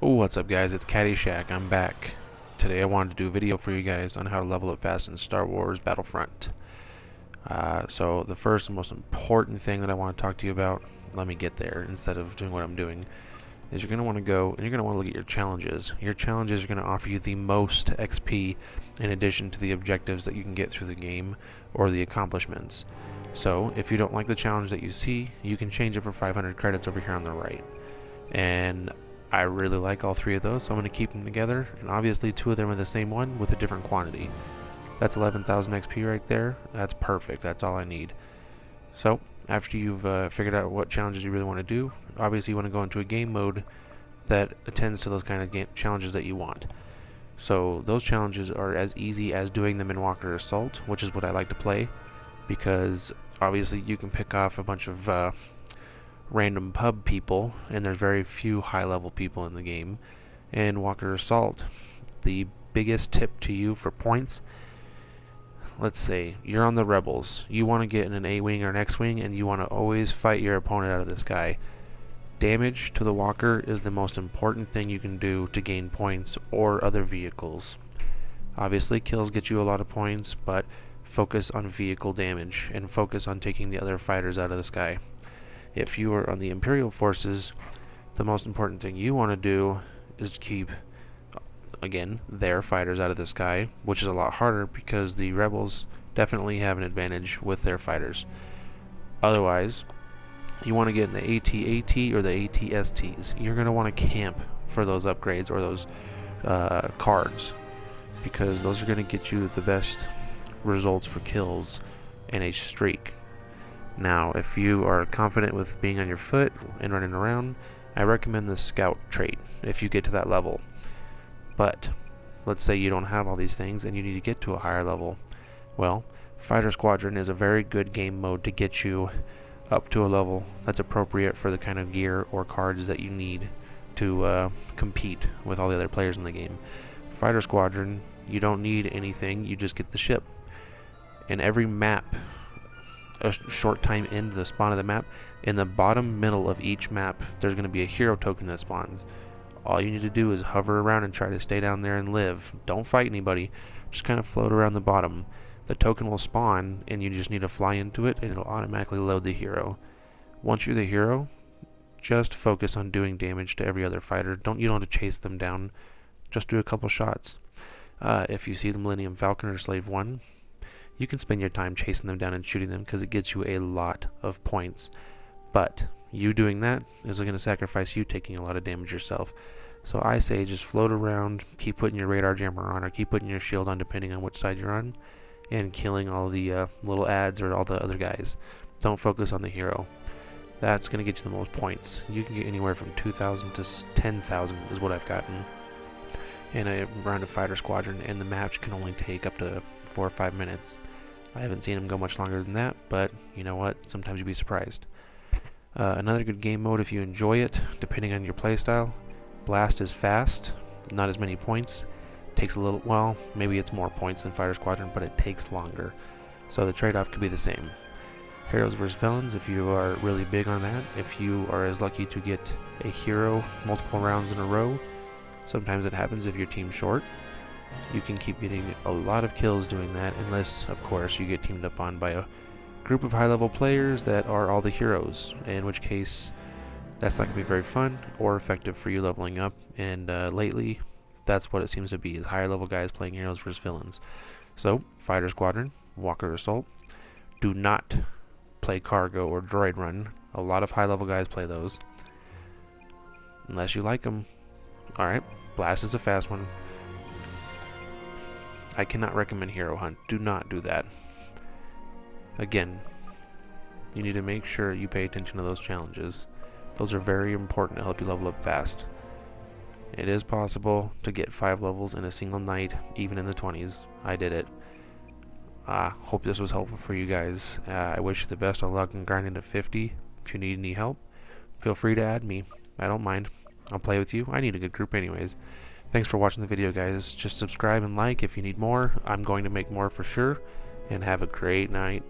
What's up guys, it's Caddyshack. I'm back. Today I wanted to do a video for you guys on how to level up fast in Star Wars Battlefront. So the first and most important thing that I want to talk to you about, let me get there instead of doing what I'm doing, is you're going to want to go and you're going to want to look at your challenges. Your challenges are going to offer you the most XP in addition to the objectives that you can get through the game or the accomplishments. So if you don't like the challenge that you see, you can change it for 500 credits over here on the right. And I really like all three of those, so I'm going to keep them together, and obviously two of them are the same one with a different quantity. That's 11,000 XP right there. That's perfect. That's all I need. So after you've figured out what challenges you really want to do, obviously you want to go into a game mode that attends to those kind of challenges that you want. So those challenges are as easy as doing them in Walker Assault, which is what I like to play, because obviously you can pick off a bunch of random pub people, and there's very few high-level people in the game. And Walker Assault, the biggest tip to you for points, let's say you're on the Rebels, you want to get in an A-Wing or an X-Wing, and you want to always fight your opponent out of the sky. Damage to the Walker is the most important thing you can do to gain points or other vehicles. Obviously kills get you a lot of points, but focus on vehicle damage and focus on taking the other fighters out of the sky. If you are on the Imperial forces, the most important thing you want to do is keep, again, their fighters out of the sky, which is a lot harder because the Rebels definitely have an advantage with their fighters. Otherwise, you want to get in the AT-AT or the AT-STs. You're going to want to camp for those upgrades or those cards, because those are going to get you the best results for kills in a streak. Now, if you are confident with being on your foot and running around, I recommend the Scout trait if you get to that level. But let's say you don't have all these things and you need to get to a higher level. Well, Fighter Squadron is a very good game mode to get you up to a level that's appropriate for the kind of gear or cards that you need to compete with all the other players in the game. Fighter Squadron, you don't need anything, you just get the ship. In every map, a short time into the spawn of the map, in the bottom middle of each map there's going to be a hero token that spawns. All you need to do is hover around and try to stay down there and live. Don't fight anybody, just kind of float around the bottom. The token will spawn and you just need to fly into it and it'll automatically load the hero. Once you're the hero, just focus on doing damage to every other fighter. You don't have to chase them down, just do a couple shots. If you see the Millennium Falcon or Slave 1, you can spend your time chasing them down and shooting them because it gets you a lot of points. But you doing that is going to sacrifice you taking a lot of damage yourself. So I say just float around, keep putting your radar jammer on or keep putting your shield on depending on which side you're on, and killing all the little ads or all the other guys. Don't focus on the hero. That's going to get you the most points. You can get anywhere from 2,000 to 10,000 is what I've gotten in a round of Fighter Squadron, and the match can only take up to 4 or 5 minutes. I haven't seen them go much longer than that, but you know what? Sometimes you'd be surprised. Another good game mode if you enjoy it, depending on your playstyle. Blast is fast, not as many points. Takes a little, well, maybe it's more points than Fighter Squadron, but it takes longer. So the trade-off could be the same. Heroes vs. Villains, if you are really big on that, if you are as lucky to get a hero multiple rounds in a row, sometimes it happens if your team's short. You can keep getting a lot of kills doing that, unless, of course, you get teamed up on by a group of high-level players that are all the heroes, in which case that's not going to be very fun or effective for you leveling up, and lately that's what it seems to be, is higher-level guys playing heroes versus villains. So, Fighter Squadron, Walker Assault, do not play Cargo or Droid Run. A lot of high-level guys play those, unless you like them. Alright, Blast is a fast one. I cannot recommend Hero Hunt. Do not do that. Again, you need to make sure you pay attention to those challenges. Those are very important to help you level up fast. It is possible to get 5 levels in a single night, even in the 20s. I did it. Hope this was helpful for you guys. I wish you the best of luck in grinding to 50. If you need any help, feel free to add me. I don't mind. I'll play with you. I need a good group anyways. Thanks for watching the video, guys. Just subscribe and like if you need more. I'm going to make more for sure. And have a great night.